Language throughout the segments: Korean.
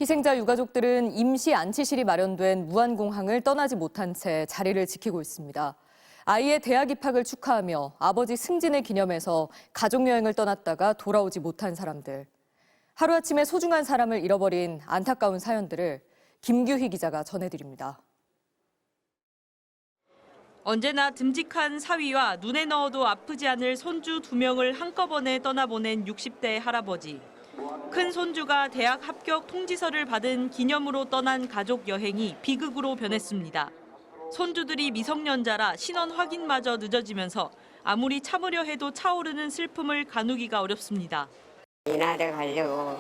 희생자 유가족들은 임시 안치실이 마련된 무안공항을 떠나지 못한 채 자리를 지키고 있습니다. 아이의 대학 입학을 축하하며 아버지 승진을 기념해서 가족여행을 떠났다가 돌아오지 못한 사람들. 하루아침에 소중한 사람을 잃어버린 안타까운 사연들을 김규희 기자가 전해드립니다. 언제나 듬직한 사위와 눈에 넣어도 아프지 않을 손주 2명을 한꺼번에 떠나보낸 60대 할아버지. 큰 손주가 대학 합격 통지서를 받은 기념으로 떠난 가족 여행이 비극으로 변했습니다. 손주들이 미성년자라 신원 확인마저 늦어지면서 아무리 참으려 해도 차오르는 슬픔을 가누기가 어렵습니다. 이날에 가려고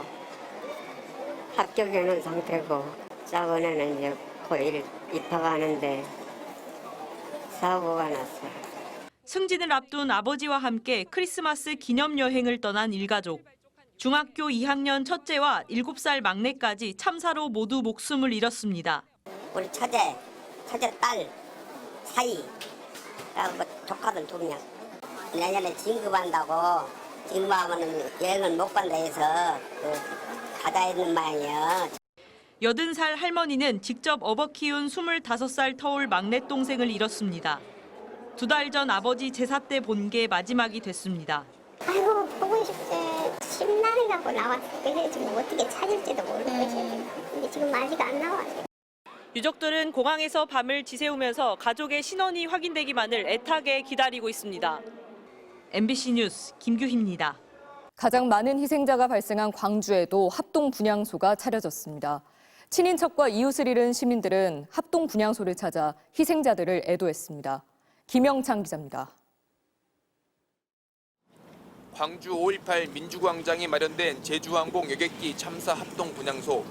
합격해놓은 상태고 작은애는 이제 고1 입학하는데 사고가 났어요. 승진을 앞둔 아버지와 함께 크리스마스 기념 여행을 떠난 일가족. 중학교 2학년 첫째와 7살 막내까지 참사로 모두 목숨을 잃었습니다. 우리 처제 딸, 사이, 뭐 조카들 2명. 내년에 진급한다고 진급하면 여행을 못 간다 해서 가자 했는 모양이에요. 80살 할머니는 직접 업어 키운 25살 터울 막내 동생을 잃었습니다. 2달 전 아버지 제사 때 본 게 마지막이 됐습니다. 아이고 보고 싶지. 심란해 갖고 나왔어. 그래 지금 어떻게 찾을지도 모르고 근데 지금 아직 안 나와요. 유족들은 공항에서 밤을 지새우면서 가족의 신원이 확인되기만을 애타게 기다리고 있습니다. MBC 뉴스 김규희입니다. 가장 많은 희생자가 발생한 광주에도 합동 분향소가 차려졌습니다. 친인척과 이웃을 잃은 시민들은 합동 분향소를 찾아 희생자들을 애도했습니다. 김영창 기자입니다. 광주 5.18 민주광장에 마련된 제주항공 여객기 참사 합동 분향소.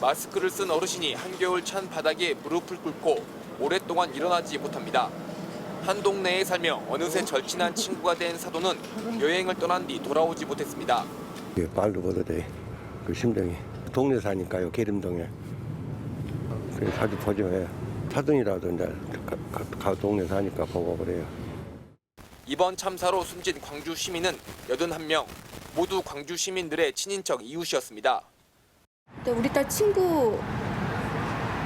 마스크를 쓴 어르신이 한겨울 찬 바닥에 무릎을 꿇고 오랫동안 일어나지 못합니다. 한 동네에 살며 어느새 절친한 친구가 된 사도는 여행을 떠난 뒤 돌아오지 못했습니다. 말도 못해. 그 심정이. 동네 사니까요, 계림동에. 그래서 자주 보죠. 사돈이라도 이제 동네 사니까 보고 그래요. 이번 참사로 숨진 광주 시민은 81명, 모두 광주 시민들의 친인척 이웃이었습니다. 우리 딸 친구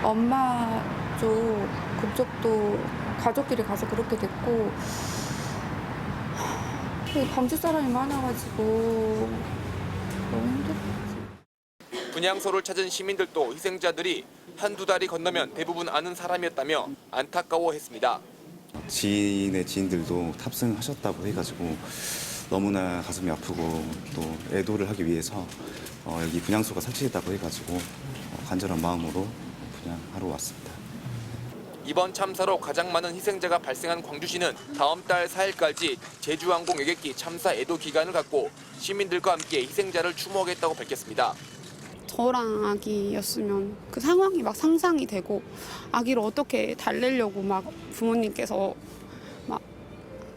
엄마 쪽 그쪽도 가족끼리 가서 그렇게 됐고 광주 사람이 많아가지고 너무 힘들었지. 분향소를 찾은 시민들도 희생자들이 한두 달이 건너면 대부분 아는 사람이었다며 안타까워했습니다. 지인의 지인들도 탑승하셨다고 해가지고 너무나 가슴이 아프고 또 애도를 하기 위해서 여기 분향소가 설치됐다고 해가지고 간절한 마음으로 분향하러 왔습니다. 이번 참사로 가장 많은 희생자가 발생한 광주시는 다음 달 4일까지 제주항공 여객기 참사 애도 기간을 갖고 시민들과 함께 희생자를 추모하겠다고 밝혔습니다. 저랑 아기였으면 그 상황이 막 상상이 되고 아기를 어떻게 달래려고 막 부모님께서 막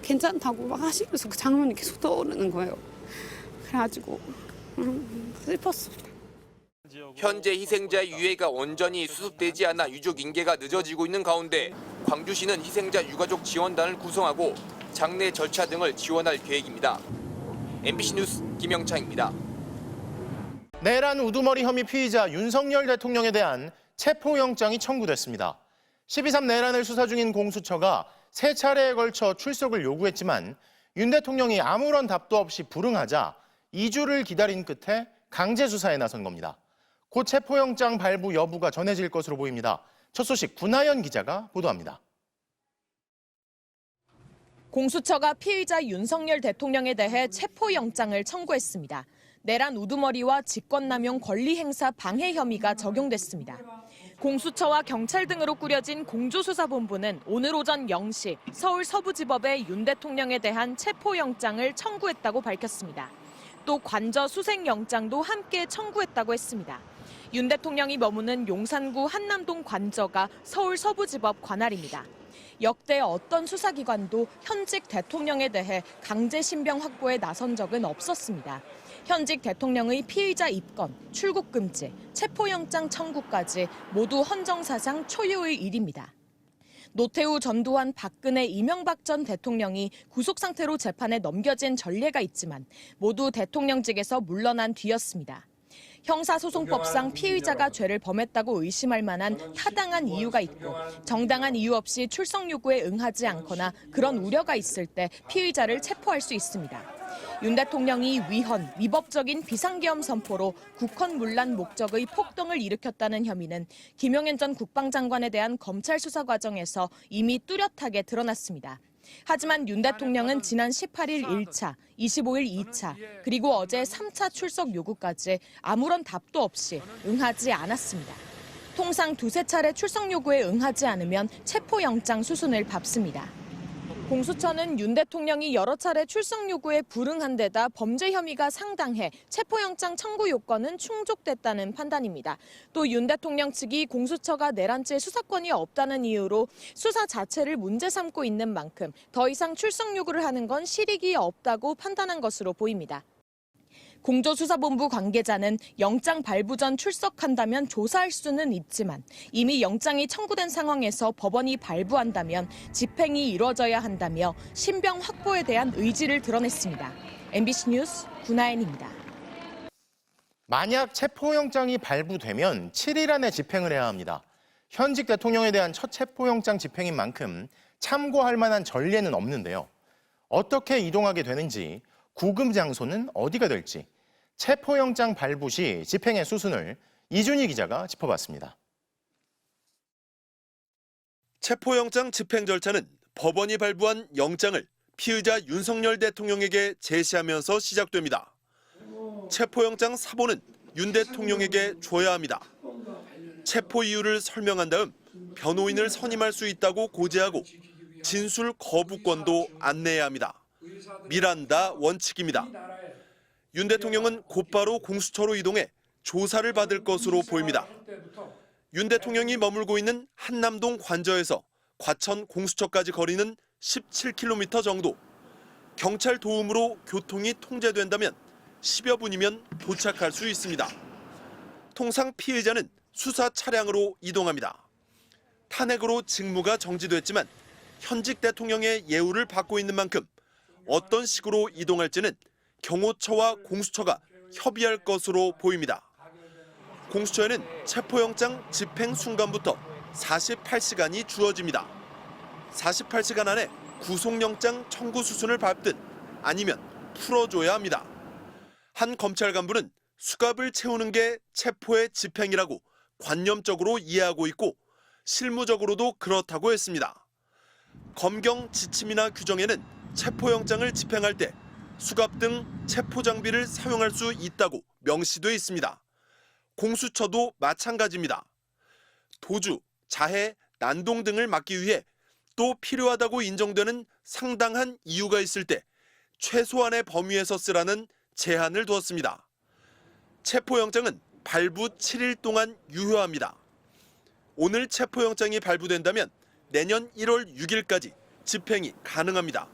괜찮다고 막 하시면서 그 장면이 계속 떠오르는 거예요. 그래가지고 슬펐습니다. 현재 희생자의 유해가 온전히 수습되지 않아 유족 인계가 늦어지고 있는 가운데 광주시는 희생자 유가족 지원단을 구성하고 장례 절차 등을 지원할 계획입니다. MBC 뉴스 김영창입니다. 내란 우두머리 혐의 피의자 윤석열 대통령에 대한 체포영장이 청구됐습니다. 12.3 내란을 수사 중인 공수처가 3차례에 걸쳐 출석을 요구했지만 윤 대통령이 아무런 답도 없이 불응하자 2주를 기다린 끝에 강제 수사에 나선 겁니다. 곧 체포영장 발부 여부가 전해질 것으로 보입니다. 첫 소식 구나연 기자가 보도합니다. 공수처가 피의자 윤석열 대통령에 대해 체포영장을 청구했습니다. 내란 우두머리와 직권남용 권리행사 방해 혐의가 적용됐습니다. 공수처와 경찰 등으로 꾸려진 공조수사본부는 오늘 오전 0시 서울 서부지법에 윤 대통령에 대한 체포영장을 청구했다고 밝혔습니다. 또 관저 수색영장도 함께 청구했다고 했습니다. 윤 대통령이 머무는 용산구 한남동 관저가 서울 서부지법 관할입니다. 역대 어떤 수사기관도 현직 대통령에 대해 강제 신병 확보에 나선 적은 없었습니다. 현직 대통령의 피의자 입건, 출국 금지, 체포영장 청구까지 모두 헌정사상 초유의 일입니다. 노태우, 전두환, 박근혜, 이명박 전 대통령이 구속 상태로 재판에 넘겨진 전례가 있지만 모두 대통령직에서 물러난 뒤였습니다. 형사소송법상 피의자가 죄를 범했다고 의심할 만한 타당한 이유가 있고 정당한 이유 없이 출석 요구에 응하지 않거나 그런 우려가 있을 때 피의자를 체포할 수 있습니다. 윤 대통령이 위헌, 위법적인 비상계엄 선포로 국헌 문란 목적의 폭동을 일으켰다는 혐의는 김용현 전 국방장관에 대한 검찰 수사 과정에서 이미 뚜렷하게 드러났습니다. 하지만 윤 대통령은 지난 18일 1차, 25일 2차, 그리고 어제 3차 출석 요구까지 아무런 답도 없이 응하지 않았습니다. 통상 두세 차례 출석 요구에 응하지 않으면 체포영장 수순을 밟습니다. 공수처는 윤 대통령이 여러 차례 출석 요구에 불응한 데다 범죄 혐의가 상당해 체포영장 청구 요건은 충족됐다는 판단입니다. 또 윤 대통령 측이 공수처가 내란죄 수사권이 없다는 이유로 수사 자체를 문제 삼고 있는 만큼 더 이상 출석 요구를 하는 건 실익이 없다고 판단한 것으로 보입니다. 공조수사본부 관계자는 영장 발부 전 출석한다면 조사할 수는 있지만 이미 영장이 청구된 상황에서 법원이 발부한다면 집행이 이루어져야 한다며 신병 확보에 대한 의지를 드러냈습니다. MBC 뉴스 구나연입니다. 만약 체포영장이 발부되면 7일 안에 집행을 해야 합니다. 현직 대통령에 대한 첫 체포영장 집행인 만큼 참고할 만한 전례는 없는데요. 어떻게 이동하게 되는지, 구금 장소는 어디가 될지, 체포영장 발부 시 집행의 수순을 이준희 기자가 짚어봤습니다. 체포영장 집행 절차는 법원이 발부한 영장을 피의자 윤석열 대통령에게 제시하면서 시작됩니다. 체포영장 사본은 윤 대통령에게 줘야 합니다. 체포 이유를 설명한 다음 변호인을 선임할 수 있다고 고지하고 진술 거부권도 안내해야 합니다. 미란다 원칙입니다. 윤 대통령은 곧바로 공수처로 이동해 조사를 받을 것으로 보입니다. 윤 대통령이 머물고 있는 한남동 관저에서 과천 공수처까지 거리는 17km 정도. 경찰 도움으로 교통이 통제된다면 10여 분이면 도착할 수 있습니다. 통상 피의자는 수사 차량으로 이동합니다. 탄핵으로 직무가 정지됐지만 현직 대통령의 예우를 받고 있는 만큼 어떤 식으로 이동할지는 경호처와 공수처가 협의할 것으로 보입니다. 공수처에는 체포영장 집행 순간부터 48시간이 주어집니다. 48시간 안에 구속영장 청구 수순을 밟든 아니면 풀어줘야 합니다. 한 검찰 간부는 수갑을 채우는 게 체포의 집행이라고 관념적으로 이해하고 있고 실무적으로도 그렇다고 했습니다. 검경 지침이나 규정에는 체포영장을 집행할 때 수갑 등 체포 장비를 사용할 수 있다고 명시돼 있습니다. 공수처도 마찬가지입니다. 도주, 자해, 난동 등을 막기 위해 또 필요하다고 인정되는 상당한 이유가 있을 때 최소한의 범위에서 쓰라는 제한을 두었습니다. 체포영장은 발부 7일 동안 유효합니다. 오늘 체포영장이 발부된다면 내년 1월 6일까지 집행이 가능합니다.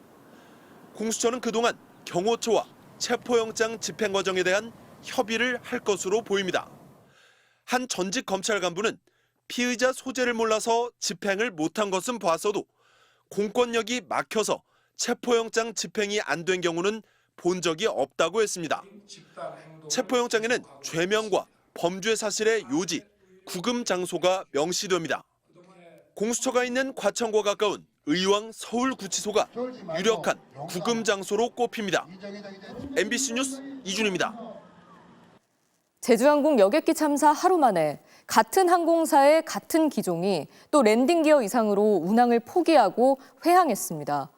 공수처는 그동안 경호처와 체포영장 집행 과정에 대한 협의를 할 것으로 보입니다. 한 전직 검찰 간부는 피의자 소재를 몰라서 집행을 못한 것은 봤어도 공권력이 막혀서 체포영장 집행이 안 된 경우는 본 적이 없다고 했습니다. 체포영장에는 죄명과 범죄 사실의 요지, 구금 장소가 명시됩니다. 공수처가 있는 과천과 가까운 의왕 서울구치소가 유력한 구금 장소로 꼽힙니다. MBC 뉴스 이준입니다. 제주항공 여객기 참사 하루 만에 같은 항공사의 같은 기종이 또 랜딩기어 이상으로 운항을 포기하고 회항했습니다.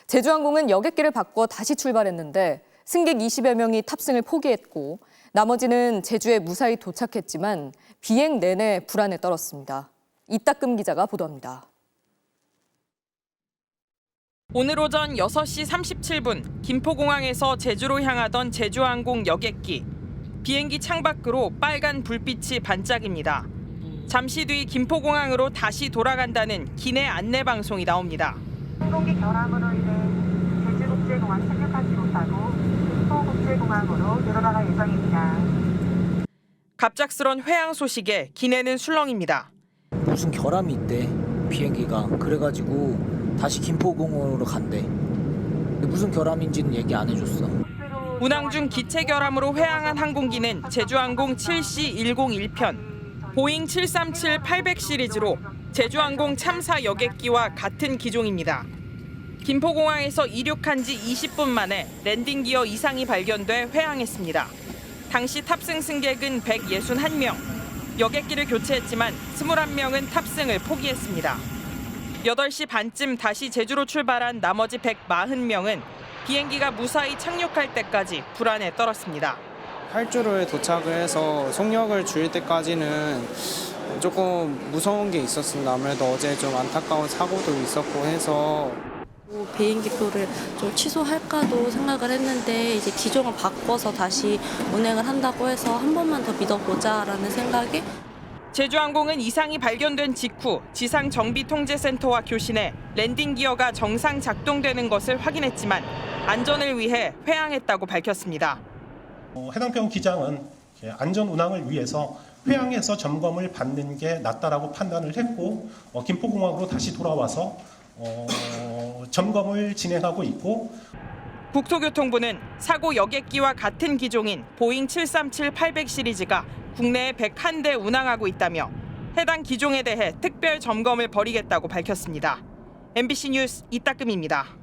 제주항공은 여객기를 바꿔 다시 출발했는데 승객 20여 명이 탑승을 포기했고 나머지는 제주에 무사히 도착했지만 비행 내내 불안에 떨었습니다. 이따금 기자가 보도합니다. 오늘 오전 6시 37분 김포공항에서 제주로 향하던 제주항공 여객기. 비행기 창밖으로 빨간 불빛이 반짝입니다. 잠시 뒤 김포공항으로 다시 돌아간다는 기내 안내 방송이 나옵니다. 항공기 결함으로 인해 제주국제공항 착륙하지 못하고 김포국제공항으로 늘어나갈 예정입니다. 갑작스런 회항 소식에 기내는 술렁입니다. 무슨 결함이 있대, 비행기가. 그래가지고 다시 김포공항으로 간대. 근데 무슨 결함인지는 얘기 안 해줬어. 운항 중 기체 결함으로 회항한 항공기는 제주항공 7C101편, 보잉 737-800 시리즈로 제주항공 참사 여객기와 같은 기종입니다. 김포공항에서 이륙한 지 20분 만에 랜딩 기어 이상이 발견돼 회항했습니다. 당시 탑승 승객은 161명, 여객기를 교체했지만 21명은 탑승을 포기했습니다. 8시 반쯤 다시 제주로 출발한 나머지 140명은 비행기가 무사히 착륙할 때까지 불안에 떨었습니다. 활주로에 도착을 해서 속력을 줄일 때까지는 조금 무서운 게 있었습니다. 아무래도 어제 좀 안타까운 사고도 있었고 해서 비행기표를 좀 취소할까도 생각을 했는데 이제 기종을 바꿔서 다시 운행을 한다고 해서 한 번만 더 믿어보자라는 생각에 제주항공은 이상이 발견된 직후 지상정비통제센터와 교신해 랜딩 기어가 정상 작동되는 것을 확인했지만 안전을 위해 회항했다고 밝혔습니다. 해당 기장은 안전 운항을 위해서 회항해서 점검을 받는 게 낫다라고 판단을 했고 김포공항으로 다시 돌아와서 점검을 진행하고 있고 국토교통부는 사고 여객기와 같은 기종인 보잉 737-800 시리즈가 국내에 101대 운항하고 있다며 해당 기종에 대해 특별 점검을 벌이겠다고 밝혔습니다. MBC 뉴스 이따금입니다.